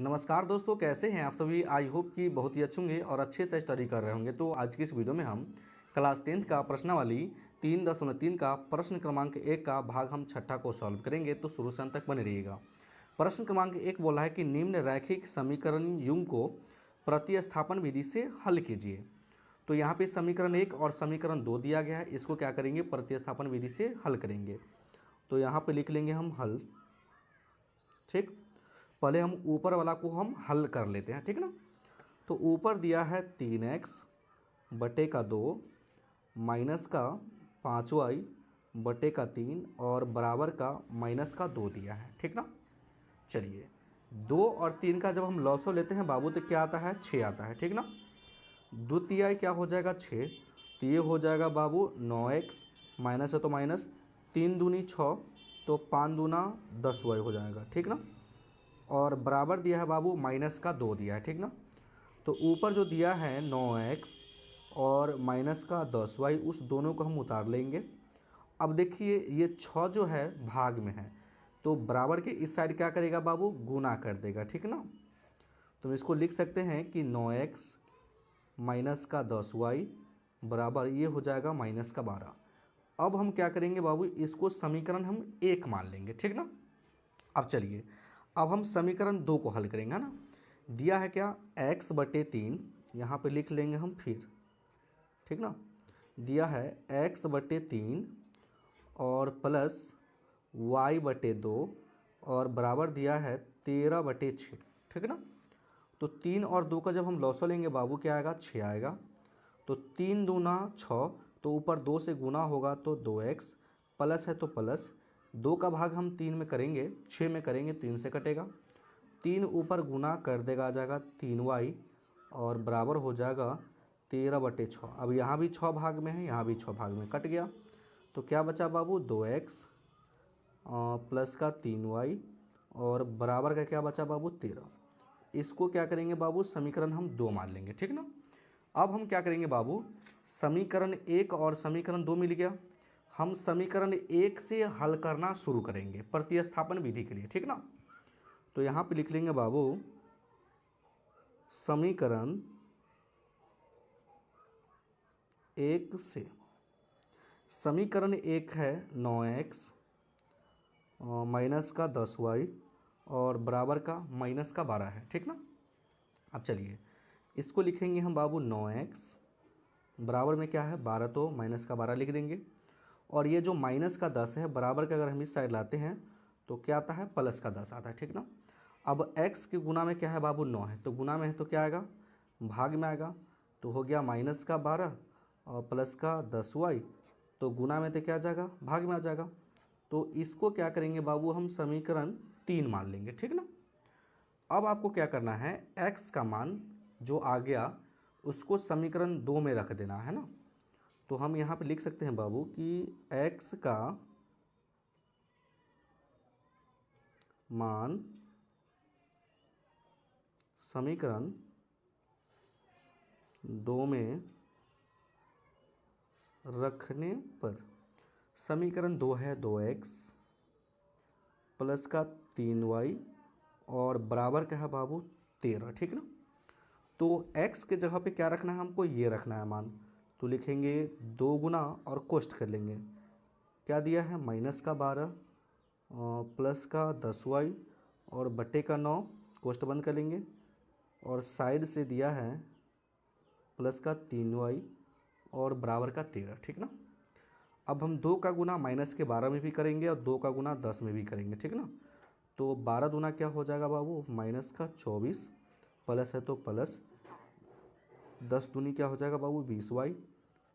नमस्कार दोस्तों, कैसे हैं आप सभी। आई होप कि बहुत ही अच्छे होंगे और अच्छे से स्टडी कर रहे होंगे। तो आज की इस वीडियो में हम क्लास 10th का प्रश्नावली 3.3 का प्रश्न क्रमांक 1 का भाग हम छठा को सॉल्व करेंगे। तो शुरू से अंत तक बने रहिएगा। प्रश्न क्रमांक 1 बोला है कि निम्न रैखिक समीकरण युग्म को प्रतिस्थापन विधि से हल कीजिए। तो यहाँ पे समीकरण 1 और समीकरण 2 दिया गया है, इसको क्या करेंगे, प्रतिस्थापन विधि से हल करेंगे। तो यहाँ पे लिख लेंगे हम हल। ठीक, पहले हम ऊपर वाला को हम हल कर लेते हैं, ठीक ना। तो ऊपर दिया है 3x बटे का 2 माइनस का 5y बटे का 3 और बराबर का माइनस का 2 दिया है, ठीक ना। चलिए 2 और 3 का जब हम लॉसो लेते हैं बाबू तो क्या आता है, 6 आता है, ठीक ना। द्वितीय क्या हो जाएगा, 6। तो ये हो जाएगा बाबू 9x माइनस है तो माइनस 3 दूनी 6 तो 5 दूना 10y हो जाएगा, ठीक ना। और बराबर दिया है बाबू माइनस का 2 दिया है, ठीक ना। तो ऊपर जो दिया है 9x और माइनस का 10y, उस दोनों को हम उतार लेंगे। अब देखिए ये 6 जो है भाग में है तो बराबर के इस साइड क्या करेगा बाबू, गुना कर देगा, ठीक ना। तो हम इसको लिख सकते हैं कि 9x माइनस का 10y बराबर ये हो जाएगा माइनस का 12। अब हम क्या करेंगे बाबू, इसको समीकरण हम 1 मान लेंगे, ठीक ना। अब चलिए अब हम समीकरण 2 को हल करेंगे, है ना। दिया है क्या, x बटे 3, यहाँ पे लिख लेंगे हम फिर, ठीक ना। दिया है x बटे 3 और प्लस y बटे 2 और बराबर दिया है 13 बटे 6, ठीक ना। तो 3 और 2 का जब हम लॉसो लेंगे बाबू क्या आएगा, 6 आएगा। तो 3 दूना 6 तो ऊपर 2 से गुना होगा तो 2x प्लस है तो प्लस 2 का भाग हम 3 में करेंगे, 6 में करेंगे, 3 से कटेगा। 3 ऊपर गुना कर देगा, आ जाएगा 3y और बराबर हो जाएगा 13 बटे 6। अब यहाँ भी 6 भाग में है, यहाँ भी 6 भाग में, कट गया। तो क्या बचा बाबू, 2x प्लस का 3y और बराबर का क्या बचा बाबू, 13। इसको क्या करेंगे बाबू, समीकरण हम 2 मान लेंगे, ठीक ना। अब हम क्या करेंगे बाबू, समीकरण 1 और समीकरण 2 मिल गया, हम समीकरण 1 से हल करना शुरू करेंगे प्रतिस्थापन विधि के लिए, ठीक ना। तो यहाँ पे लिख लेंगे बाबू समीकरण 1 से, समीकरण 1 है 9x माइनस का 10y और बराबर का माइनस का 12 है, ठीक ना। अब चलिए इसको लिखेंगे हम बाबू 9x बराबर में क्या है 12, तो माइनस का 12 लिख देंगे। और ये जो माइनस का 10 है बराबर का अगर हम इस साइड लाते हैं तो क्या आता है, प्लस का 10 आता है, ठीक ना। अब x के गुना में क्या है बाबू, 9 है, तो गुना में है तो क्या आएगा, भाग में आएगा। तो हो गया माइनस का 12 और प्लस का 10y, तो गुना में तो क्या आ जाएगा, भाग में आ जाएगा। तो इसको क्या करेंगे बाबू, हम समीकरण 3 मान लेंगे, ठीक ना। अब आपको क्या करना है, x का मान जो आ गया उसको समीकरण 2 में रख देना है ना। तो हम यहाँ पे लिख सकते हैं बाबू कि x का मान समीकरण 2 में रखने पर, समीकरण 2 है 2x प्लस का 3y और बराबर क्या है बाबू 13, ठीक ना। तो x के जगह पे क्या रखना है हमको, ये रखना है मान। तो लिखेंगे 2 गुना और कोष्ट कर लेंगे, क्या दिया है माइनस का 12 प्लस का 10y और बटे का 9, कोष्ट बंद कर लेंगे। और साइड से दिया है प्लस का 3y और बराबर का 13, ठीक ना। अब हम 2 का गुना माइनस के 12 में भी करेंगे और 2 का गुना 10 में भी करेंगे, ठीक ना। तो 12 दूना क्या हो जाएगा बाबू, माइनस का 24 प्लस है तो प्लस 10 दूनी क्या हो जाएगा बाबू 20y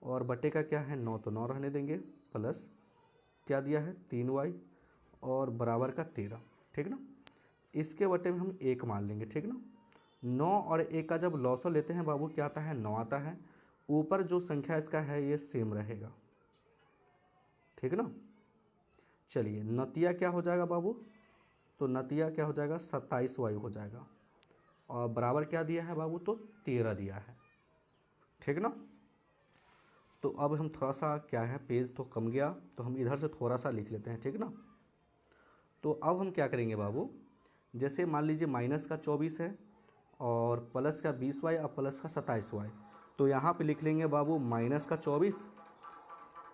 और बटे का क्या है 9, तो 9 रहने देंगे, प्लस क्या दिया है 3y और बराबर का 13, ठीक ना। इसके बटे में हम 1 मान लेंगे, ठीक ना। 9 और 1 का जब लॉसो लेते हैं बाबू क्या आता है, 9 आता है। ऊपर जो संख्या इसका है ये सेम रहेगा, ठीक ना। चलिए नतिया क्या हो जाएगा बाबू, तो नतिया क्या हो जाएगा 27y हो जाएगा और बराबर क्या दिया है बाबू, तो 13 दिया है, ठीक ना। तो अब हम थोड़ा सा क्या है, पेज तो कम गया तो हम इधर से थोड़ा सा लिख लेते हैं, ठीक ना। तो अब हम क्या करेंगे बाबू, जैसे मान लीजिए माइनस का 24 है और प्लस का 20y और प्लस का 27y, तो यहाँ पे लिख लेंगे बाबू माइनस का 24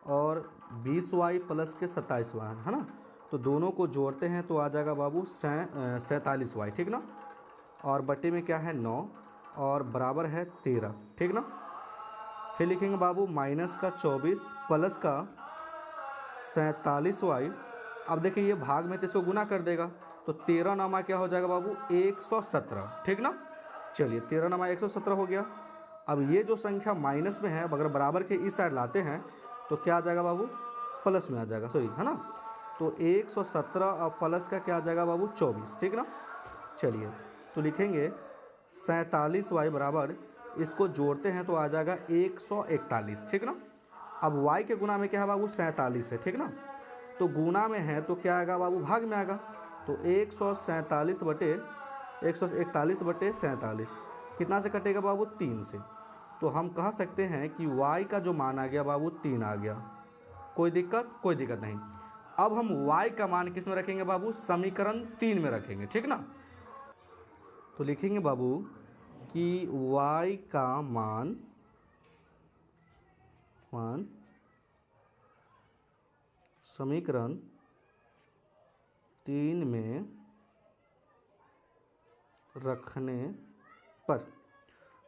और 20y प्लस के 27y, है ना। तो दोनों को जोड़ते हैं तो आ जाएगा बाबू 47y, ठीक ना। और बटे में क्या है 9 और बराबर है 13, ठीक ना। फिर लिखेंगे बाबू माइनस का 24 प्लस का 47y। अब देखिए ये भाग में तो इसको गुना कर देगा, तो 13 नामा क्या हो जाएगा बाबू 117, ठीक ना। चलिए 13 नामा 117 हो गया। अब ये जो संख्या माइनस में है अगर बराबर के इस साइड लाते हैं तो क्या आ जाएगा बाबू प्लस में आ जाएगा, सॉरी, है ना। तो 117 और प्लस का क्या आ जाएगा बाबू 24, ठीक ना। चलिए तो लिखेंगे 47y बराबर, इसको जोड़ते हैं तो आ जाएगा 141, ठीक ना। अब y के गुना में क्या है बाबू 47 है, ठीक ना। तो गुना में है तो क्या आएगा बाबू भाग में आएगा, तो 147 बटे 141 बटे 47 कितना से कटेगा बाबू 3 से। तो हम कह सकते हैं कि y का जो मान आ गया बाबू 3 आ गया। कोई दिक्कत? कोई दिक्कत नहीं। अब हम y का मान किस में रखेंगे बाबू, समीकरण 3 में रखेंगे, ठीक ना। तो लिखेंगे बाबू कि y का मान समीकरण 3 में रखने पर,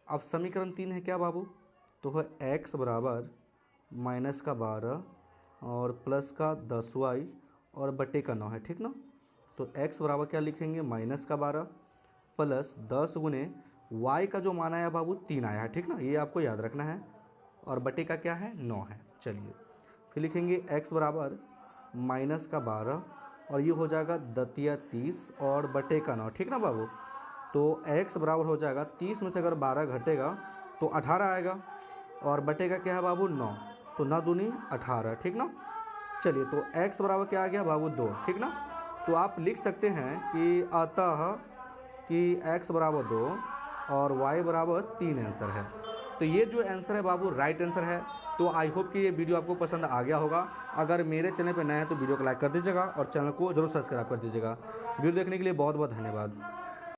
अब समीकरण 3 है क्या बाबू, तो है x बराबर माइनस का 12 और प्लस का 10y और बटे का 9 है, ठीक ना। तो x बराबर क्या लिखेंगे माइनस का 12 प्लस 10 गुने y का जो मान आया बाबू 3 आया है, ठीक ना, ये आपको याद रखना है, और बटे का क्या है 9 है। चलिए फिर लिखेंगे x बराबर माइनस का 12 और ये हो जाएगा दतिया 30 और बटे का 9, ठीक ना बाबू। तो x बराबर हो जाएगा 30 में से अगर 12 घटेगा तो 18 आएगा, और बटे का क्या है बाबू 9, तो 9 दूनी 18, ठीक ना। चलिए तो x बराबर क्या आ गया बाबू 2, ठीक ना। तो आप लिख सकते हैं कि अतः कि x बराबर 2 और y बराबर 3 आंसर है। तो ये जो आंसर है बाबू राइट आंसर है। तो आई होप कि ये वीडियो आपको पसंद आ गया होगा। अगर मेरे चैनल पर नए हैं तो वीडियो को लाइक कर दीजिएगा और चैनल को जरूर सब्सक्राइब कर दीजिएगा। वीडियो देखने के लिए बहुत बहुत धन्यवाद।